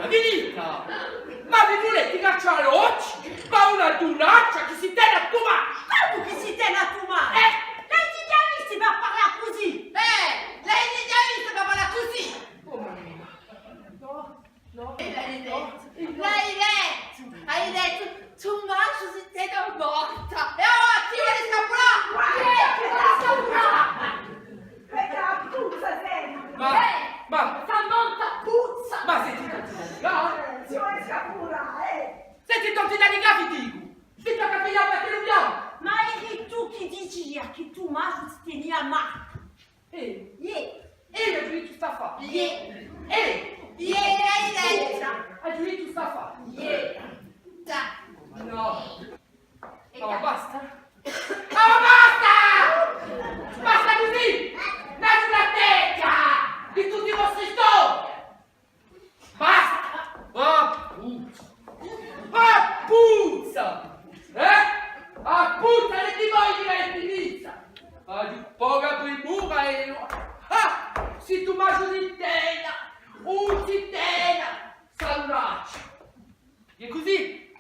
basta, vi dica! Ma vi volete cacciare oggi? Ma una duraccia che si tiene a tu mano! Come che si tiene a tu mano? Lei ti già visto per parlare così? Lei ti già visto per parlare così? Oh mamma mia! No, Hai detto, tu mangi si tiene morta! E ora ti vuole scappare! Perché la puzza sempre! Ma Sta morta puzza! Ma senti tutti da Si vuole scappare, Senti tutti da vi dico! Senti a capigliare perché non abbiamo! Ma è tu che dici che tu mangi si tieni a mano? E Yeah. a giudizio sta a fare! Hai detto! A giudizio sta a fare! Già! No! Ma basta! Ma basta! Basta così! Date una tecca di tutti i vostri storie! Basta! Ah, puzza! Ah, puzza! Ah, puzza le ti voglio diventare! Ah, di poca premura e... Ah! Se tu mangi di tena! Un di tena! Salvaccio! E così